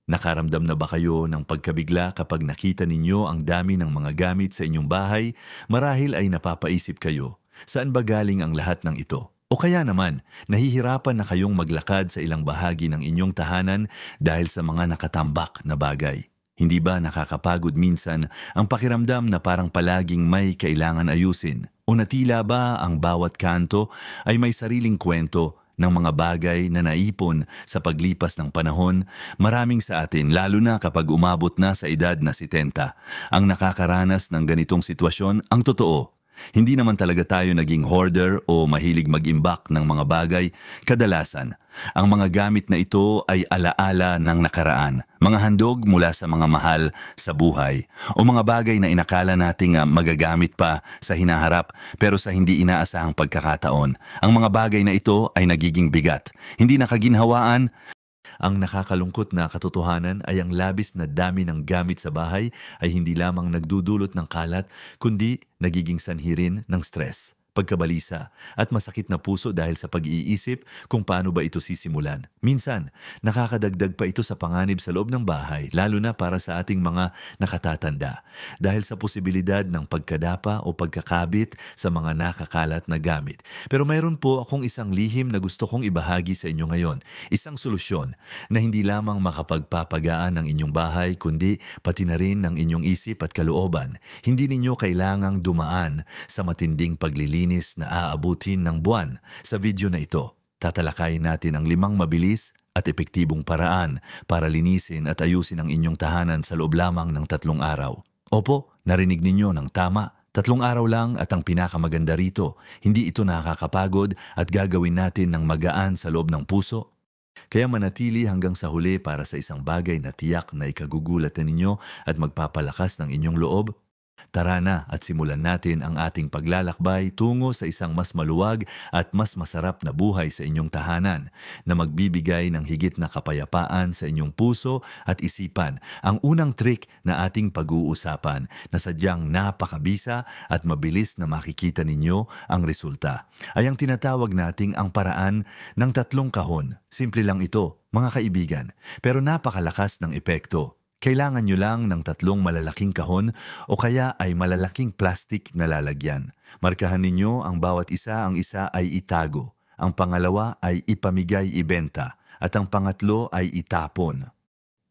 Nakaramdam na ba kayo ng pagkabigla kapag nakita ninyo ang dami ng mga gamit sa inyong bahay? Marahil ay napapaisip kayo, saan ba galing ang lahat ng ito? O kaya naman, nahihirapan na kayong maglakad sa ilang bahagi ng inyong tahanan dahil sa mga nakatambak na bagay. Hindi ba nakakapagod minsan ang pakiramdam na parang palaging may kailangan ayusin? O natila ba ang bawat kanto ay may sariling kwento ng mga bagay na naipon sa paglipas ng panahon? Maraming sa atin, lalo na kapag umabot na sa edad na 70, ang nakakaranas ng ganitong sitwasyon. Ang totoo, hindi naman talaga tayo naging hoarder o mahilig mag-imbak ng mga bagay. Kadalasan, ang mga gamit na ito ay alaala ng nakaraan, mga handog mula sa mga mahal sa buhay, o mga bagay na inakala nating magagamit pa sa hinaharap pero sa hindi inaasahang pagkakataon. Ang mga bagay na ito ay nagiging bigat, hindi nakaginhawaan. Ang nakakalungkot na katotohanan ay ang labis na dami ng gamit sa bahay ay hindi lamang nagdudulot ng kalat, kundi nagiging sanhi rin ng stress, pagkabalisa at masakit na puso dahil sa pag-iisip kung paano ba ito sisimulan. Minsan, nakakadagdag pa ito sa panganib sa loob ng bahay, lalo na para sa ating mga nakatatanda, dahil sa posibilidad ng pagkadapa o pagkakabit sa mga nakakalat na gamit. Pero mayroon po akong isang lihim na gusto kong ibahagi sa inyo ngayon, isang solusyon na hindi lamang makapagpapagaan ng inyong bahay, kundi pati na rin ng inyong isip at kalooban. Hindi ninyo kailangang dumaan sa matinding paglilinis na aabutin ng buwan. Sa video na ito, tatalakayin natin ang 5 mabilis at epektibong paraan para linisin at ayusin ang inyong tahanan sa loob lamang ng 3 araw. Opo, narinig ninyo ng tama. 3 araw lang at ang pinakamaganda rito, hindi ito nakakapagod at gagawin natin ng magaan sa loob ng puso. Kaya manatili hanggang sa huli para sa isang bagay na tiyak na ikagugulat na ninyo at magpapalakas ng inyong loob. Tara na at simulan natin ang ating paglalakbay tungo sa isang mas maluwag at mas masarap na buhay sa inyong tahanan na magbibigay ng higit na kapayapaan sa inyong puso at isipan. Ang unang trick na ating pag-uusapan na sadyang napakabisa at mabilis na makikita ninyo ang resulta ay ang tinatawag nating ang paraan ng 3 kahon. Simple lang ito, mga kaibigan, pero napakalakas ng epekto. Kailangan nyo lang ng 3 malalaking kahon o kaya ay malalaking plastic na lalagyan. Markahan ninyo ang bawat isa, ang isa ay itago, ang pangalawa ay ipamigay ibenta, at ang pangatlo ay itapon.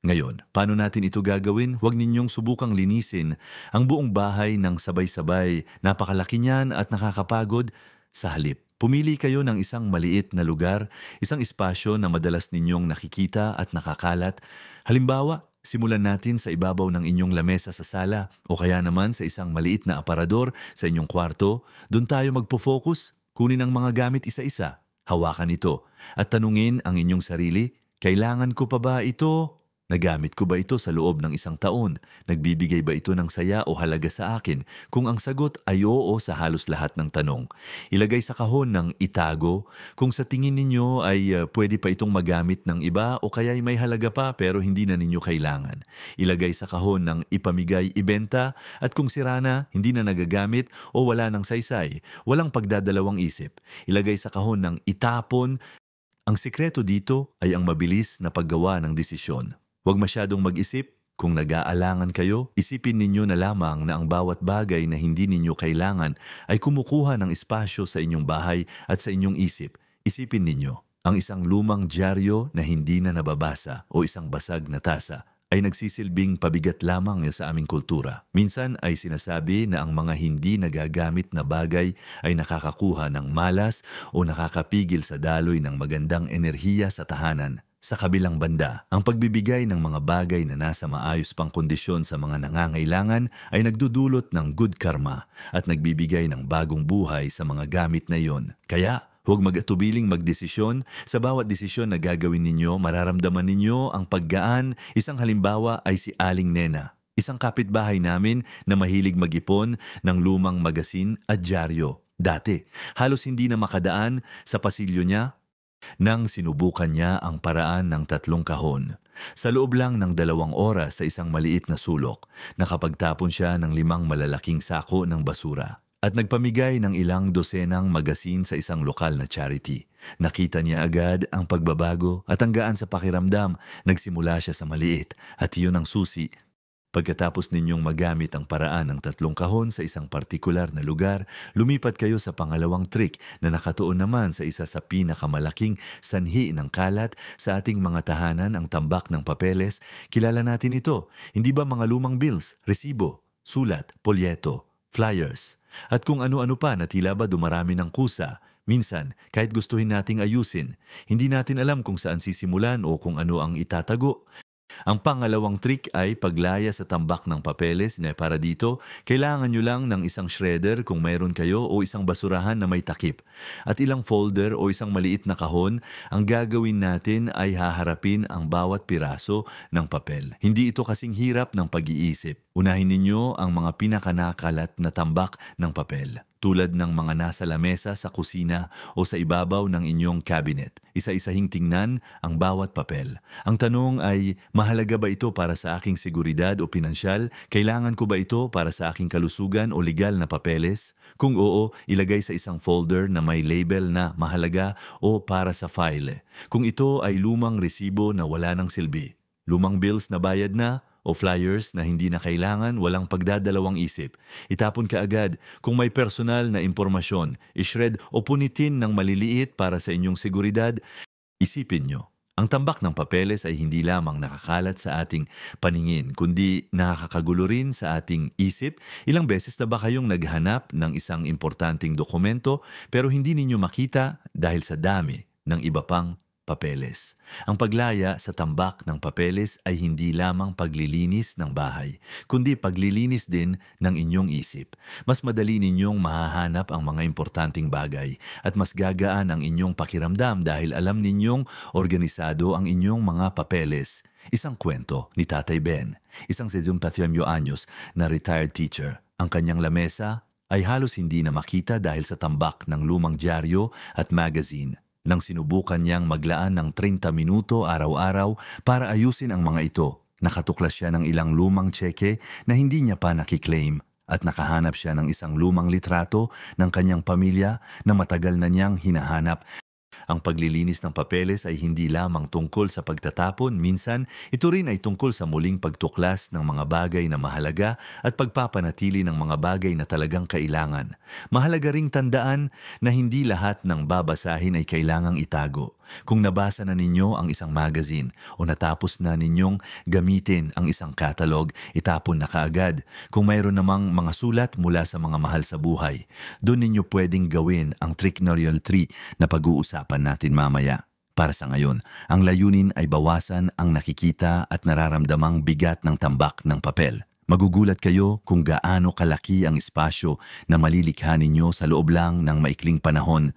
Ngayon, paano natin ito gagawin? Huwag ninyong subukang linisin ang buong bahay ng sabay-sabay. Napakalaki niyan at nakakapagod. Sa halip, pumili kayo ng isang maliit na lugar, isang espasyo na madalas ninyong nakikita at nakakalat. Halimbawa, simulan natin sa ibabaw ng inyong lamesa sa sala o kaya naman sa isang maliit na aparador sa inyong kwarto. Doon tayo magpo-focus, kunin ang mga gamit isa-isa, hawakan ito at tanungin ang inyong sarili, kailangan ko pa ba ito? Nagamit ko ba ito sa loob ng 1 taon? Nagbibigay ba ito ng saya o halaga sa akin? Kung ang sagot ay oo sa halos lahat ng tanong, ilagay sa kahon ng itago. Kung sa tingin ninyo ay pwede pa itong magamit ng iba o kaya ay may halaga pa pero hindi na ninyo kailangan, ilagay sa kahon ng ipamigay ibenta. At kung sira na, hindi na nagagamit o wala ng saysay, walang pagdadalawang isip, ilagay sa kahon ng itapon. Ang sikreto dito ay ang mabilis na paggawa ng desisyon. Huwag masyadong mag-isip. Kung nag-aalangan kayo, isipin ninyo na lamang na ang bawat bagay na hindi ninyo kailangan ay kumukuha ng espasyo sa inyong bahay at sa inyong isip. Isipin ninyo, ang isang lumang dyaryo na hindi na nababasa o isang basag na tasa ay nagsisilbing pabigat lamang sa aming kultura. Minsan ay sinasabi na ang mga hindi nagagamit na bagay ay nakakakuha ng malas o nakakapigil sa daloy ng magandang enerhiya sa tahanan. Sa kabilang banda, ang pagbibigay ng mga bagay na nasa maayos pang kondisyon sa mga nangangailangan ay nagdudulot ng good karma at nagbibigay ng bagong buhay sa mga gamit na iyon. Kaya, huwag mag-atubiling magdesisyon. Sa bawat desisyon na gagawin ninyo, mararamdaman ninyo ang paggaan. Isang halimbawa ay si Aling Nena, isang kapitbahay namin na mahilig mag-ipon ng lumang magasin at dyaryo. Dati, halos hindi na makadaan sa pasilyo niya nang sinubukan niya ang paraan ng 3 kahon. Sa loob lang ng 2 oras sa isang maliit na sulok, nakapagtapon siya ng 5 malalaking sako ng basura. at nagpamigay ng ilang dosenang magasin sa isang lokal na charity. Nakita niya agad ang pagbabago at ang gaan sa pakiramdam. Nagsimula siya sa maliit at iyon ang susi. Pagkatapos ninyong magamit ang paraan ng 3 kahon sa isang partikular na lugar, lumipat kayo sa pangalawang trick na nakatuon naman sa isa sa pinakamalaking sanhi ng kalat sa ating mga tahanan, ang tambak ng papeles. Kilala natin ito. Hindi ba mga lumang bills, resibo, sulat, polyeto, flyers, at kung ano-ano pa na tila ba dumarami ng kusa. Minsan, kahit gustuhin nating ayusin, hindi natin alam kung saan sisimulan o kung ano ang itatago. Ang pangalawang trick ay paglaya sa tambak ng papeles na para dito, kailangan nyo lang ng isang shredder kung mayroon kayo o isang basurahan na may takip. At ilang folder o isang maliit na kahon, ang gagawin natin ay haharapin ang bawat piraso ng papel. Hindi ito kasing hirap ng pag-iisip. Unahin ninyo ang mga pinakanakalat na tambak ng papel, tulad ng mga nasa lamesa sa kusina o sa ibabaw ng inyong cabinet. Isa-isahing tingnan ang bawat papel. Ang tanong ay, mahalaga ba ito para sa aking seguridad o pinansyal? Kailangan ko ba ito para sa aking kalusugan o legal na papeles? Kung oo, ilagay sa isang folder na may label na mahalaga o para sa file. Kung ito ay lumang resibo na wala ng silbi, lumang bills na bayad na, o flyers na hindi na kailangan, walang pagdadalawang isip, itapon ka agad. Kung may personal na impormasyon, ishred o punitin ng maliliit para sa inyong seguridad. Isipin nyo, ang tambak ng papeles ay hindi lamang nakakalat sa ating paningin, kundi nakakagulo rin sa ating isip. Ilang beses na ba kayong naghanap ng isang importanteng dokumento pero hindi ninyo makita dahil sa dami ng iba pang papeles? Ang paglaya sa tambak ng papeles ay hindi lamang paglilinis ng bahay, kundi paglilinis din ng inyong isip. Mas madali ninyong mahahanap ang mga importanteng bagay at mas gagaan ang inyong pakiramdam dahil alam ninyong organisado ang inyong mga papeles. Isang kwento ni Tatay Ben, isang 78 anyos na retired teacher. Ang kanyang lamesa ay halos hindi na makita dahil sa tambak ng lumang dyaryo at magazine. Nang sinubukan niyang maglaan ng 30 minuto araw-araw para ayusin ang mga ito, nakatuklas siya ng ilang lumang tseke na hindi niya pa nakiklaim at nakahanap siya ng isang lumang litrato ng kanyang pamilya na matagal na niyang hinahanap. Ang paglilinis ng papeles ay hindi lamang tungkol sa pagtatapon, minsan ito rin ay tungkol sa muling pagtuklas ng mga bagay na mahalaga at pagpapanatili ng mga bagay na talagang kailangan. Mahalaga ring tandaan na hindi lahat ng babasahin ay kailangang itago. Kung nabasa na ninyo ang isang magazine o natapos na ninyong gamitin ang isang catalog, itapon na kaagad. Kung mayroon namang mga sulat mula sa mga mahal sa buhay, doon ninyo pwedeng gawin ang tricknorial tree na pag-uusapan natin mamaya. Para sa ngayon, ang layunin ay bawasan ang nakikita at nararamdamang bigat ng tambak ng papel. Magugulat kayo kung gaano kalaki ang espasyo na malilikha ninyo sa loob lang ng maikling panahon.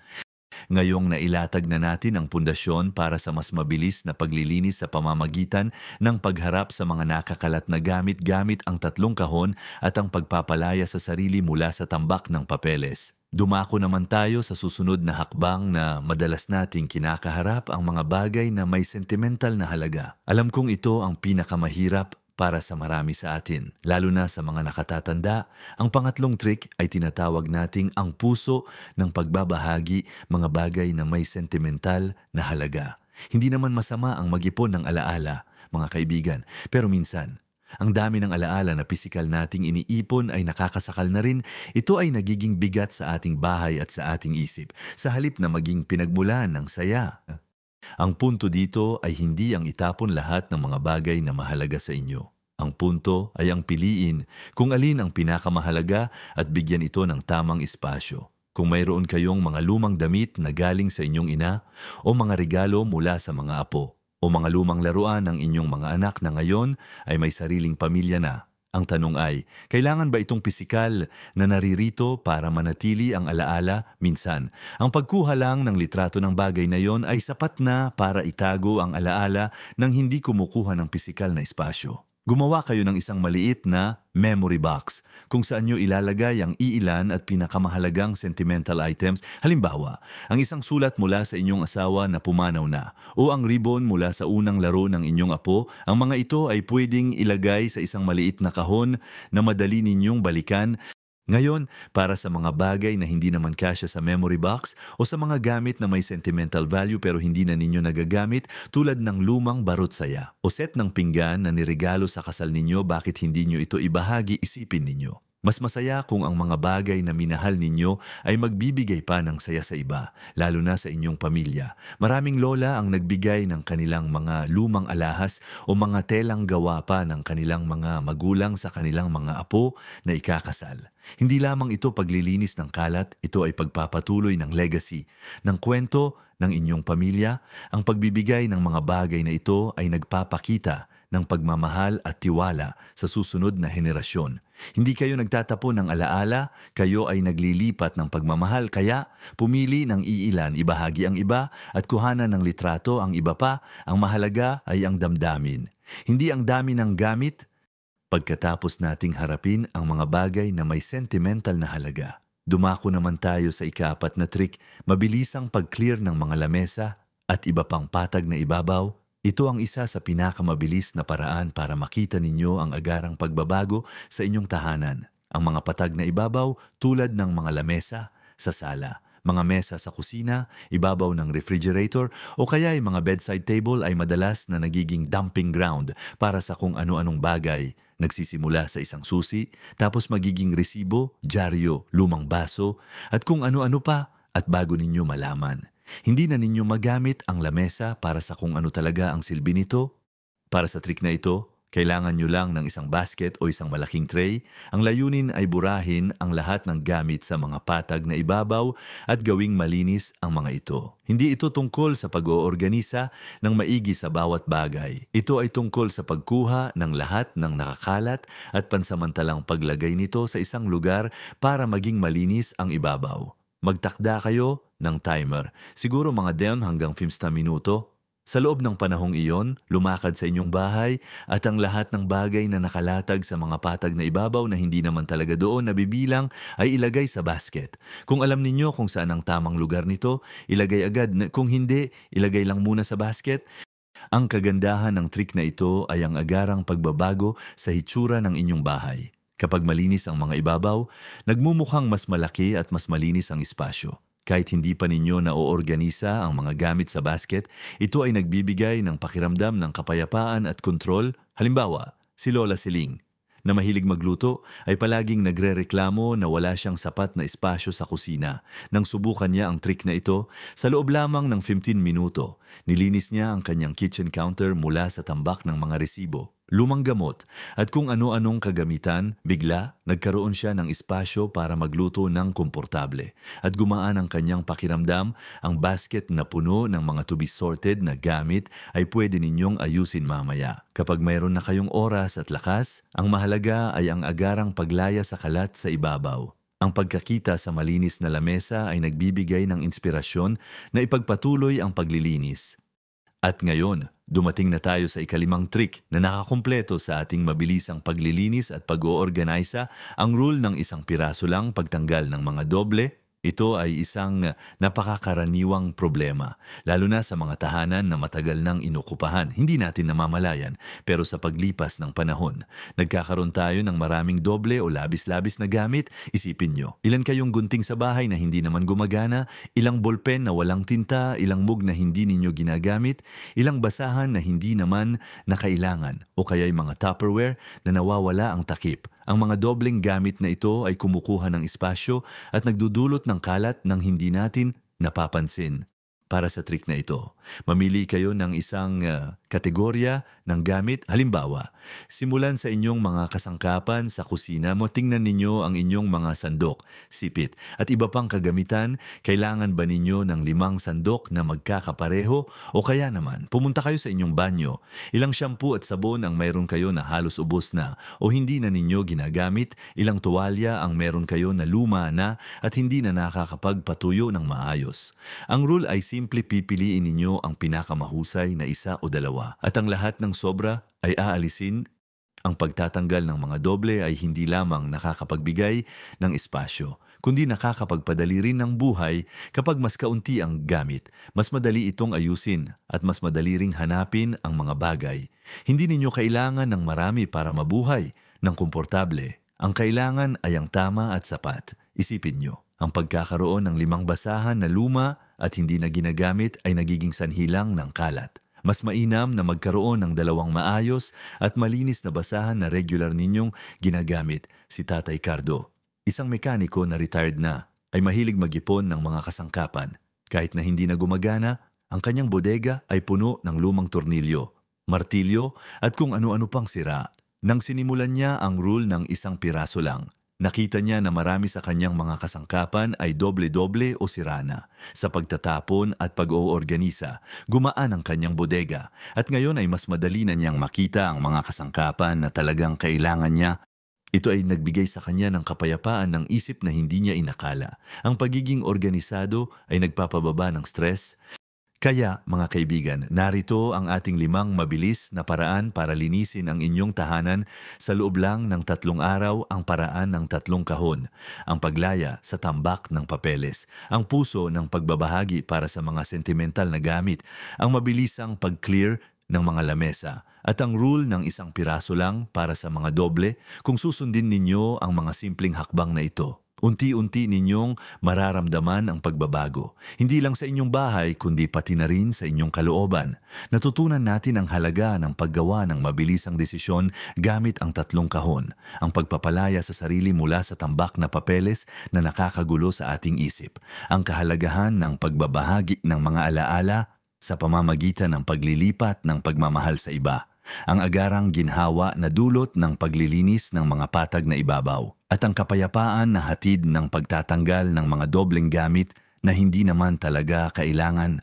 Ngayong nailatag na natin ang pundasyon para sa mas mabilis na paglilinis sa pamamagitan ng pagharap sa mga nakakalat na gamit ang 3 kahon at ang pagpapalaya sa sarili mula sa tambak ng papeles. Dumako naman tayo sa susunod na hakbang na madalas nating kinakaharap, ang mga bagay na may sentimental na halaga. Alam kong ito ang pinakamahirap para sa marami sa atin, lalo na sa mga nakatatanda. Ang pangatlong trick ay tinatawag nating ang puso ng pagbabahagi, mga bagay na may sentimental na halaga. Hindi naman masama ang mag-ipon ng alaala, mga kaibigan, pero minsan, ang dami ng alaala na pisikal nating iniipon ay nakakasakal na rin. Ito ay nagiging bigat sa ating bahay at sa ating isip, sa halip na maging pinagmulan ng saya. Ang punto dito ay hindi ang itapon lahat ng mga bagay na mahalaga sa inyo. Ang punto ay ang piliin kung alin ang pinakamahalaga at bigyan ito ng tamang espasyo. Kung mayroon kayong mga lumang damit na galing sa inyong ina o mga regalo mula sa mga apo o mga lumang laruan ng inyong mga anak na ngayon ay may sariling pamilya na, ang tanong ay, kailangan ba itong pisikal na naririto para manatili ang alaala? Minsan, ang pagkuha lang ng litrato ng bagay na yon ay sapat na para itago ang alaala nang hindi kumukuha ng pisikal na espasyo. Gumawa kayo ng isang maliit na memory box kung saan nyo ilalagay ang iilan at pinakamahalagang sentimental items. Halimbawa, ang isang sulat mula sa inyong asawa na pumanaw na o ang ribbon mula sa unang laro ng inyong apo. Ang mga ito ay pwedeng ilagay sa isang maliit na kahon na madali ninyong balikan Ngayon, para sa mga bagay na hindi naman kasya sa memory box o sa mga gamit na may sentimental value pero hindi na ninyo nagagamit tulad ng lumang barot saya o set ng pinggan na niregalo sa kasal ninyo, bakit hindi nyo ito ibahagi, isipin ninyo. Mas masaya kung ang mga bagay na minahal ninyo ay magbibigay pa ng saya sa iba, lalo na sa inyong pamilya. Maraming lola ang nagbigay ng kanilang mga lumang alahas o mga telang gawa pa ng kanilang mga magulang sa kanilang mga apo na ikakasal. Hindi lamang ito paglilinis ng kalat, ito ay pagpapatuloy ng legacy, ng kwento ng inyong pamilya. Ang pagbibigay ng mga bagay na ito ay nagpapakita ng pagmamahal at tiwala sa susunod na henerasyon. Hindi kayo nagtatapon ng alaala, kayo ay naglilipat ng pagmamahal, kaya pumili ng iilan, ibahagi ang iba, at kuhanan ng litrato ang iba pa. Ang mahalaga ay ang damdamin. Hindi ang dami ng gamit. Pagkatapos nating harapin ang mga bagay na may sentimental na halaga, dumako naman tayo sa ika-4 na trick, mabilisang pag-clear ng mga lamesa at iba pang patag na ibabaw. Ito ang isa sa pinakamabilis na paraan para makita ninyo ang agarang pagbabago sa inyong tahanan. Ang mga patag na ibabaw tulad ng mga lamesa sa sala, mga mesa sa kusina, ibabaw ng refrigerator o kaya ay mga bedside table ay madalas na nagiging dumping ground para sa kung ano-anong bagay. Nagsisimula sa isang susi, tapos magiging resibo, dyaryo, lumang baso at kung ano-ano pa at bago ninyo malaman. Hindi na ninyo magamit ang lamesa para sa kung ano talaga ang silbi nito. Para sa trick na ito, kailangan nyo lang ng isang basket o isang malaking tray. Ang layunin ay burahin ang lahat ng gamit sa mga patag na ibabaw at gawing malinis ang mga ito. Hindi ito tungkol sa pag-oorganisa ng maigi sa bawat bagay. Ito ay tungkol sa pagkuha ng lahat ng nakakalat at pansamantalang paglagay nito sa isang lugar para maging malinis ang ibabaw. Magtakda kayo ng timer, siguro mga 10 hanggang 15 minuto. Sa loob ng panahong iyon, lumakad sa inyong bahay at ang lahat ng bagay na nakalatag sa mga patag na ibabaw na hindi naman talaga doon nabibilang ay ilagay sa basket. Kung alam ninyo kung saan ang tamang lugar nito, ilagay agad. Kung hindi, ilagay lang muna sa basket. Ang kagandahan ng trick na ito ay ang agarang pagbabago sa hitsura ng inyong bahay. Kapag malinis ang mga ibabaw, nagmumukhang mas malaki at mas malinis ang espasyo. Kahit hindi pa ninyo na-oorganisa ang mga gamit sa basket, ito ay nagbibigay ng pakiramdam ng kapayapaan at kontrol. Halimbawa, si Lola Siling, na mahilig magluto, ay palaging nagrereklamo na wala siyang sapat na espasyo sa kusina. Nang subukan niya ang trick na ito, sa loob lamang ng 15 minuto, nilinis niya ang kanyang kitchen counter mula sa tambak ng mga resibo, lumang gamot at kung ano-anong kagamitan, bigla nagkaroon siya ng espasyo para magluto ng komportable at gumaan ang kanyang pakiramdam. Ang basket na puno ng mga to be sorted na gamit ay pwede ninyong ayusin mamaya. Kapag mayroon na kayong oras at lakas, ang mahalaga ay ang agarang paglaya sa kalat sa ibabaw. Ang pagkakita sa malinis na lamesa ay nagbibigay ng inspirasyon na ipagpatuloy ang paglilinis. At ngayon, dumating na tayo sa ika-5 trick na nakakumpleto sa ating mabilisang paglilinis at pag-oorganisa, ang rule ng isang piraso lang, pagtanggal ng mga doble. Ito ay isang napakakaraniwang problema, lalo na sa mga tahanan na matagal nang inokupahan. Hindi natin namamalayan, pero sa paglipas ng panahon, nagkakaroon tayo ng maraming doble o labis-labis na gamit. Isipin nyo, ilan kayong gunting sa bahay na hindi naman gumagana, ilang ballpen na walang tinta, ilang mug na hindi ninyo ginagamit, ilang basahan na hindi naman na kailangan, o kaya'y mga Tupperware na nawawala ang takip. Ang mga dobleng gamit na ito ay kumukuha ng espasyo at nagdudulot ng kalat nang hindi natin napapansin. Para sa trick na ito, mamili kayo ng isang kategorya ng gamit. Halimbawa, simulan sa inyong mga kasangkapan sa kusina mo, tingnan ninyo ang inyong mga sandok, sipit at iba pang kagamitan. Kailangan ba ninyo ng 5 sandok na magkakapareho o kaya naman pumunta kayo sa inyong banyo? Ilang shampoo at sabon ang mayroon kayo na halos ubos na o hindi na ninyo ginagamit? Ilang tuwalya ang mayroon kayo na luma na at hindi na nakakapagpatuyo ng maayos? Ang rule ay simple, pipiliin ninyo ang pinakamahusay na isa o dalawa at ang lahat ng sobra ay aalisin. Ang pagtatanggal ng mga doble ay hindi lamang nakakapagbigay ng espasyo, kundi nakakapagpadali rin ng buhay. Kapag mas kaunti ang gamit, mas madali itong ayusin at mas madali ring hanapin ang mga bagay. Hindi ninyo kailangan ng marami para mabuhay ng komportable. Ang kailangan ay ang tama at sapat. Isipin nyo, ang pagkakaroon ng 5 basahan na luma at hindi na ginagamit ay nagiging sanhi lang ng kalat. Mas mainam na magkaroon ng 2 maayos at malinis na basahan na regular ninyong ginagamit. Si Tatay Cardo, isang mekaniko na retired na, ay mahilig mag-ipon ng mga kasangkapan. Kahit na hindi na gumagana, ang kanyang bodega ay puno ng lumang tornilyo, martilyo at kung ano-ano pang sira. Nang sinimulan niya ang rule ng 1 piraso lang, nakita niya na marami sa kanyang mga kasangkapan ay doble-doble o sira na. Sa pagtatapon at pag-oorganisa, gumaan ang kanyang bodega at ngayon ay mas madali na niyang makita ang mga kasangkapan na talagang kailangan niya. Ito ay nagbigay sa kanya ng kapayapaan ng isip na hindi niya inakala. Ang pagiging organisado ay nagpapababa ng stress. Kaya, mga kaibigan, narito ang ating 5 mabilis na paraan para linisin ang inyong tahanan sa loob lang ng 3 araw. Ang paraan ng 3 kahon, ang paglaya sa tambak ng papeles, ang puso ng pagbabahagi para sa mga sentimental na gamit, ang mabilisang pag-clear ng mga lamesa, at ang rule ng 1 piraso lang para sa mga doble. Kung susundin ninyo ang mga simpleng hakbang na ito, unti-unti ninyong mararamdaman ang pagbabago. Hindi lang sa inyong bahay, kundi pati na rin sa inyong kalooban. Natutunan natin ang halaga ng paggawa ng mabilisang desisyon gamit ang 3 kahon. Ang pagpapalaya sa sarili mula sa tambak na papeles na nakakagulo sa ating isip. Ang kahalagahan ng pagbabahagi ng mga alaala sa pamamagitan ng paglilipat ng pagmamahal sa iba. Ang agarang ginhawa na dulot ng paglilinis ng mga patag na ibabaw at ang kapayapaan na hatid ng pagtatanggal ng mga dobleng gamit na hindi naman talaga kailangan.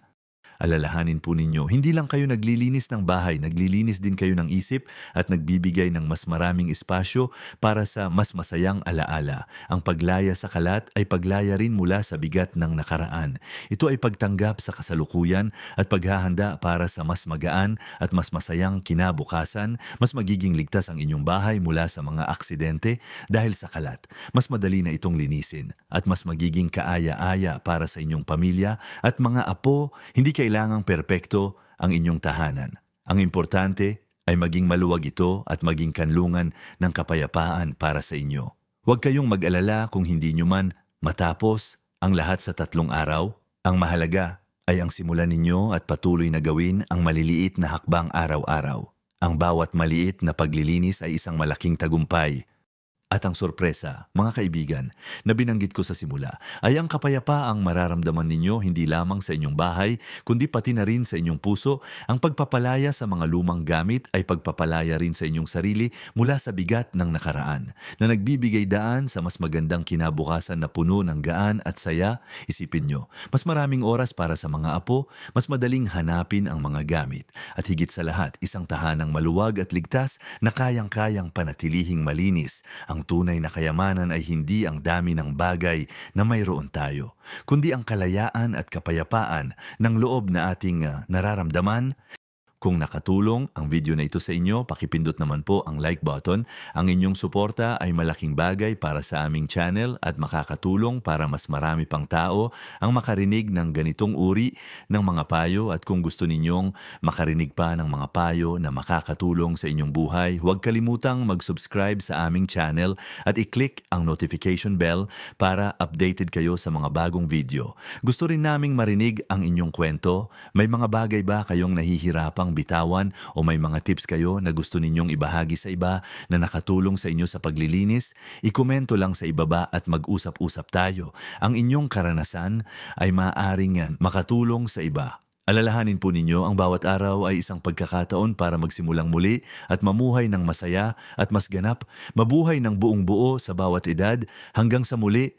Alalahanin po ninyo, hindi lang kayo naglilinis ng bahay, naglilinis din kayo ng isip at nagbibigay ng mas maraming espasyo para sa mas masayang alaala. Ang paglaya sa kalat ay paglaya rin mula sa bigat ng nakaraan. Ito ay pagtanggap sa kasalukuyan at paghahanda para sa mas magaan at mas masayang kinabukasan. Mas magiging ligtas ang inyong bahay mula sa mga aksidente dahil sa kalat. Mas madali na itong linisin at mas magiging kaaya-aya para sa inyong pamilya at mga apo. Hindi kailangang perpekto ang inyong tahanan. Ang importante ay maging maluwag ito at maging kanlungan ng kapayapaan para sa inyo. Huwag kayong mag-alala kung hindi nyo man matapos ang lahat sa 3 araw. Ang mahalaga ay ang simulan ninyo at patuloy na gawin ang maliliit na hakbang araw-araw. Ang bawat maliit na paglilinis ay isang malaking tagumpay. At ang sorpresa, mga kaibigan, na binanggit ko sa simula, ay ang kapayapaang mararamdaman ninyo hindi lamang sa inyong bahay, kundi pati na rin sa inyong puso. Ang pagpapalaya sa mga lumang gamit ay pagpapalaya rin sa inyong sarili mula sa bigat ng nakaraan, na nagbibigay daan sa mas magandang kinabukasan na puno ng gaan at saya. Isipin nyo, mas maraming oras para sa mga apo, mas madaling hanapin ang mga gamit, at higit sa lahat, isang tahanang maluwag at ligtas na kayang-kayang panatilihing malinis. Ang tunay na kayamanan ay hindi ang dami ng bagay na mayroon tayo, kundi ang kalayaan at kapayapaan ng loob na ating nararamdaman. Kung nakatulong ang video na ito sa inyo, pakipindot naman po ang like button. Ang inyong suporta ay malaking bagay para sa aming channel at makakatulong para mas marami pang tao ang makarinig ng ganitong uri ng mga payo. At kung gusto ninyong makarinig pa ng mga payo na makakatulong sa inyong buhay, huwag kalimutang mag-subscribe sa aming channel at i-click ang notification bell para updated kayo sa mga bagong video. Gusto rin naming marinig ang inyong kwento. May mga bagay ba kayong nahihirapang bitawan o may mga tips kayo na gusto ninyong ibahagi sa iba na nakatulong sa inyo sa paglilinis? I-komento lang sa ibaba at mag-usap-usap tayo. Ang inyong karanasan ay maaaring makatulong sa iba. Alalahanin po ninyo, ang bawat araw ay isang pagkakataon para magsimulang muli at mamuhay ng masaya at mas ganap. Mabuhay ng buong buo sa bawat edad. Hanggang sa muli,